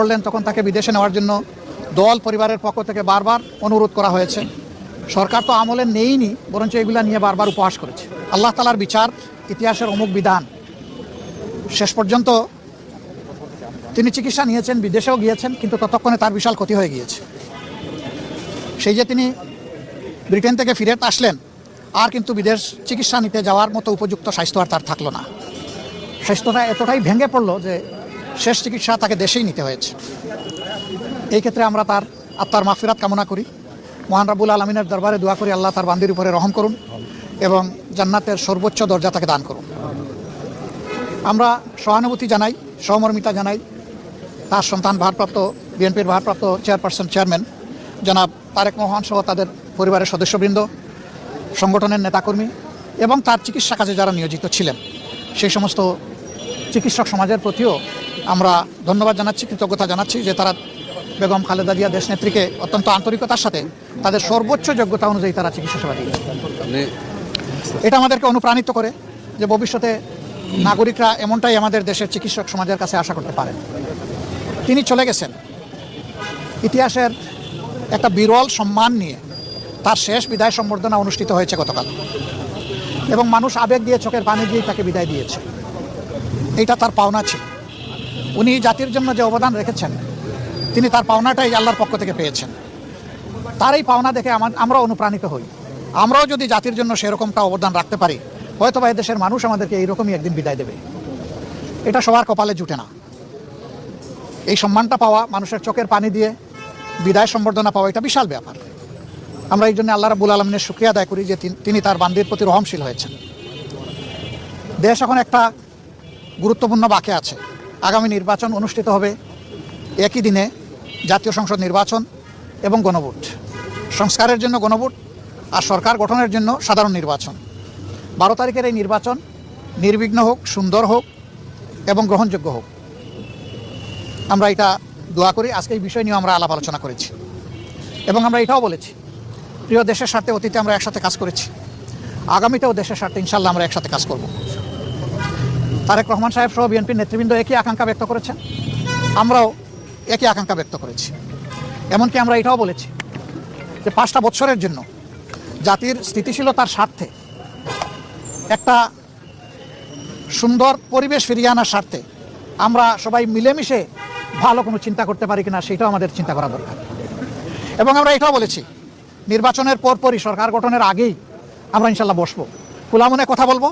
করলেন তখন তাকে বিদেশে নেওয়ার জন্য দল পরিবারের পক্ষ থেকে বারবার অনুরোধ করা হয়েছে। সরকার তো আমলে নেইনি, বরঞ্চ এগুলা নিয়ে বারবার উপহাস করেছে। আল্লাহ তাআলার বিচার, ইতিহাসের অমুক বিধান। শেষ পর্যন্ত তিনি চিকিৎসা নিয়েছেন, বিদেশেও গিয়েছেন, কিন্তু ততক্ষণে তার বিশাল ক্ষতি হয়ে গিয়েছে। সেই যে তিনি ব্রিটেন থেকে ফিরে আসলেন, আর কিন্তু বিদেশ চিকিৎসা নিতে যাওয়ার মতো উপযুক্ত স্বাস্থ্য আর তার থাকলো না। স্বাস্থ্যটা এতটাই ভেঙে পড়লো যে শেষ চিকিৎসা তাকে দেশেই নিতে হয়েছে। এই ক্ষেত্রে আমরা তার আত্মার মাগফিরাত কামনা করি। মহান রাব্বুল আলামিনের দরবারে দোয়া করি আল্লাহ তার বান্দির উপরে রহম করুন এবং জান্নাতের সর্বোচ্চ দরজা তাকে দান করুন। আমরা সহানুভূতি জানাই, সহমর্মিতা জানাই তার সন্তান ভারপ্রাপ্ত বিএনপির ভারপ্রাপ্ত চেয়ারম্যান জনাব তারেক রহমান সহ তাদের পরিবারের সদস্যবৃন্দ, সংগঠনের নেতাকর্মী এবং তার চিকিৎসা কাজে যারা নিয়োজিত ছিলেন, সেই সমস্ত চিকিৎসক সমাজের প্রতিও আমরা ধন্যবাদ জানাচ্ছি, কৃতজ্ঞতা জানাচ্ছি যে তারা বেগম খালেদা জিয়া দেশনেত্রীকে অত্যন্ত আন্তরিকতার সাথে তাদের সর্বোচ্চ যোগ্যতা অনুযায়ী তারা চিকিৎসা সেবা দিয়েছে। এটা আমাদেরকে অনুপ্রাণিত করে যে ভবিষ্যতে নাগরিকরা এমনটাই আমাদের দেশের চিকিৎসক সমাজের কাছে আশা করতে পারেন। তিনি চলে গেছেন ইতিহাসের একটা বিরল সম্মান নিয়ে। তার শেষ বিদায় সম্বর্ধনা অনুষ্ঠিত হয়েছে গতকাল এবং মানুষ আবেগ দিয়ে, চোখের পানি দিয়ে তাকে বিদায় দিয়েছে। এইটা তার পাওনা ছিল। উনি জাতির জন্য যে অবদান রেখেছেন, তিনি তার পাওনাটাই আল্লাহর পক্ষ থেকে পেয়েছেন। তার এই পাওনা দেখে আমরা অনুপ্রাণিত হই। আমরাও যদি জাতির জন্য সেরকমটা অবদান রাখতে পারি, হয়তো বা দেশের মানুষ আমাদেরকে এইরকমই একদিন বিদায় দেবে। এটা সবার কপালে জুটে না। এই সম্মানটা পাওয়া, মানুষের চোখের পানি দিয়ে বিদায় সম্বর্ধনা পাওয়া, এটা বিশাল ব্যাপার। আমরা এই জন্য আল্লাহ রাব্বুল আলামিনের শুকরিয়া আদায় করি যে তিনি তার বান্দির প্রতি রহমশীল হয়েছেন। দেশ এখন একটা গুরুত্বপূর্ণ বাঁকে আছে। আগামী নির্বাচন অনুষ্ঠিত হবে একই দিনে, জাতীয় সংসদ নির্বাচন এবং গণভোট। সংস্কারের জন্য গণভোট আর সরকার গঠনের জন্য সাধারণ নির্বাচন। 12 তারিখের এই নির্বাচন নির্বিঘ্ন হোক, সুন্দর হোক এবং গ্রহণযোগ্য হোক। আমরা এটা দোয়া করি। আজকে এই বিষয় নিয়ে আমরা আলাপ আলোচনা করেছি এবং আমরা এটাও বলেছি, প্রিয় দেশের স্বার্থে অতীতে আমরা একসাথে কাজ করেছি, আগামীতেও দেশের স্বার্থে ইনশাল্লাহ আমরা একসাথে কাজ করব। তারেক রহমান সাহেব সহ বিএনপির নেতৃবৃন্দ একই আকাঙ্ক্ষা ব্যক্ত করেছেন, আমরাও একই আকাঙ্ক্ষা ব্যক্ত করেছি। এমনকি আমরা এটাও বলেছি যে 5টা বছরের জন্য জাতির স্থিতিশীলতার স্বার্থে, একটা সুন্দর পরিবেশ ফিরিয়ে আনার স্বার্থে আমরা সবাই মিলেমিশে ভালো কোনো চিন্তা করতে পারি কিনা, সেটাও আমাদের চিন্তা করা দরকার। এবং আমরা এটাও বলেছি, নির্বাচনের পরপরই, সরকার গঠনের আগেই আমরা ইনশাল্লাহ বসবো, খোলা মনে কথা বলবো,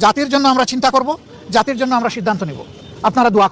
জাতির জন্য আমরা চিন্তা করব, জাতির জন্য আমরা সিদ্ধান্ত নিব। আপনারা দোয়া